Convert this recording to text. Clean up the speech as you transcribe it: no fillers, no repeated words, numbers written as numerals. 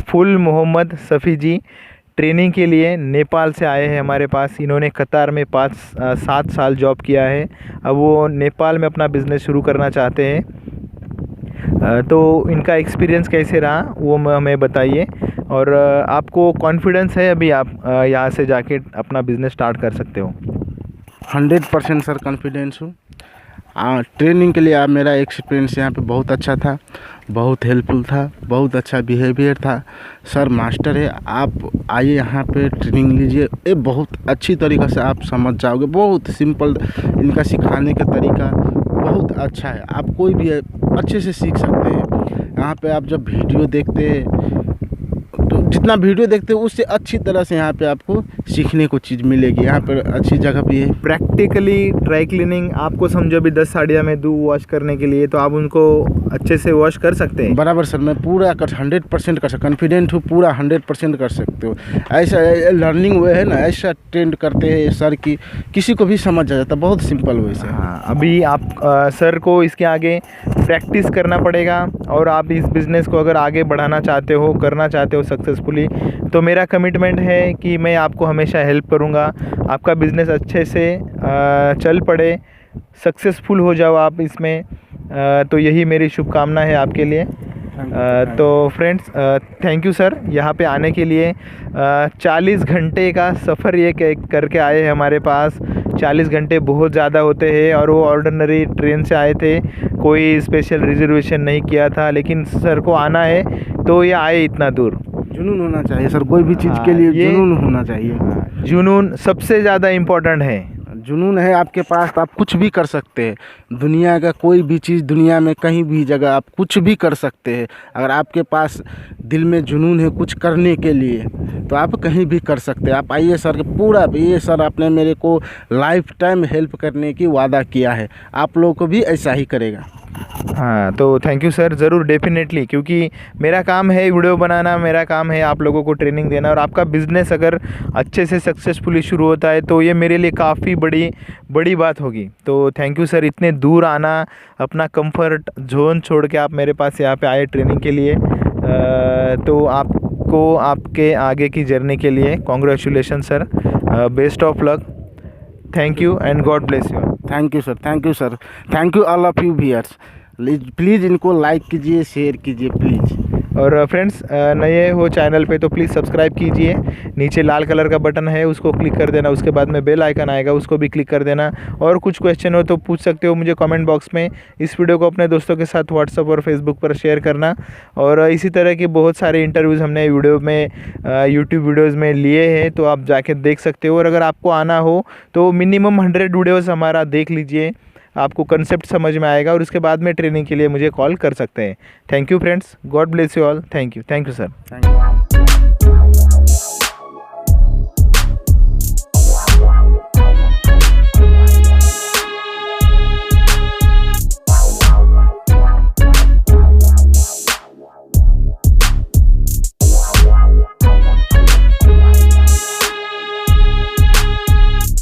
Full Mohammad Safi जी training के लिए नेपाल से आए हैं हमारे पास। इन्होंने कतार में 7 साल जॉब किया है। अब वो नेपाल में अपना बिज़नेस शुरू करना चाहते हैं। तो इनका एक्सपीरियंस कैसे रहा वो हमें बताइए, और आपको कॉन्फिडेंस है अभी आप यहाँ से जाके अपना बिज़नेस स्टार्ट कर सकते हो? 100% सर कॉन्फिडेंस हूँ। ट्रेनिंग के लिए आप मेरा एक्सपीरियंस यहाँ पे बहुत अच्छा था, बहुत हेल्पफुल था, बहुत अच्छा बिहेवियर था। सर मास्टर है, आप आइए यहाँ पे ट्रेनिंग लीजिए, ये बहुत अच्छी तरीक़ा से आप समझ जाओगे। बहुत सिंपल इनका सिखाने का तरीका बहुत अच्छा है, आप कोई भी अच्छे से सीख सकते हैं। यहाँ पे आप जब वीडियो देखते हैं तो जितना वीडियो देखते हो उससे अच्छी तरह से यहाँ पे आपको सीखने को चीज़ मिलेगी। यहाँ पर अच्छी जगह भी है। प्रैक्टिकली ड्राई क्लीनिंग आपको समझो भी 10 साड़ियाँ में दूँ वॉश करने के लिए, तो आप उनको अच्छे से वॉश कर सकते हैं? बराबर सर, मैं पूरा 100% कर सकता, कॉन्फिडेंट हूँ, पूरा 100% कर सकते हो। ऐसा लर्निंग वे है ना, ऐसा ट्रेंड करते हैं सर की किसी को भी समझ आ जाता, बहुत सिंपल वे से। हाँ, अभी आप सर को इसके आगे प्रैक्टिस करना पड़ेगा, और आप इस बिज़नेस को अगर आगे बढ़ाना चाहते हो, करना चाहते हो सक्सेसफुली, तो मेरा कमिटमेंट है कि मैं आपको हमेशा हेल्प करूँगा। आपका बिज़नेस अच्छे से चल पड़े, सक्सेसफुल हो जाओ आप इसमें, तो यही मेरी शुभकामना है आपके लिए। तो फ्रेंड्स, थैंक यू सर यहाँ पे आने के लिए। 40 घंटे का सफ़र ये करके आए हैं हमारे पास। 40 घंटे बहुत ज़्यादा होते हैं, और वो ऑर्डिनरी ट्रेन से आए थे, कोई स्पेशल रिजर्वेशन नहीं किया था, लेकिन सर को आना है तो ये आए इतना दूर। जुनून होना चाहिए सर, कोई भी चीज़ के लिए जुनून होना चाहिए। जुनून सबसे ज़्यादा इम्पोर्टेंट है। जुनून है आपके पास तो आप कुछ भी कर सकते हैं। दुनिया का कोई भी चीज़, दुनिया में कहीं भी जगह आप कुछ भी कर सकते हैं। अगर आपके पास दिल में जुनून है कुछ करने के लिए तो आप कहीं भी कर सकते हैं। आप आइए सर के पूरा, ये सर आपने मेरे को लाइफ टाइम हेल्प करने की वादा किया है, आप लोगों को भी ऐसा ही करेगा। हाँ, तो थैंक यू सर, ज़रूर डेफिनेटली, क्योंकि मेरा काम है वीडियो बनाना, मेरा काम है आप लोगों को ट्रेनिंग देना, और आपका बिज़नेस अगर अच्छे से सक्सेसफुली शुरू होता है तो ये मेरे लिए काफ़ी बड़ी बात होगी। तो थैंक यू सर, इतने दूर आना, अपना कंफर्ट जोन छोड़ के आप मेरे पास यहाँ पे आए ट्रेनिंग के लिए। तो आपको आपके आगे की जर्नी के लिए congratulation sir, best of luck, thank you and God bless you. Thank you sir, thank you sir, thank you all of you viewers. Please इनको लाइक कीजिए, शेयर कीजिए प्लीज़। और फ्रेंड्स, नए हो चैनल पे तो प्लीज़ सब्सक्राइब कीजिए। नीचे लाल कलर का बटन है, उसको क्लिक कर देना, उसके बाद में बेल आइकन आएगा, उसको भी क्लिक कर देना। और कुछ क्वेश्चन हो तो पूछ सकते हो मुझे कमेंट बॉक्स में। इस वीडियो को अपने दोस्तों के साथ व्हाट्सएप और फेसबुक पर शेयर करना। और इसी तरह के बहुत सारे इंटरव्यूज़ हमने वीडियो में यूट्यूब वीडियोज़ में लिए हैं, तो आप जाके देख सकते हो। और अगर आपको आना हो तो मिनिमम 100 वीडियोज़ हमारा देख लीजिए, आपको कंसेप्ट समझ में आएगा, और उसके बाद में ट्रेनिंग के लिए मुझे कॉल कर सकते हैं। Thank you friends, God bless you all, thank you sir. Thank you.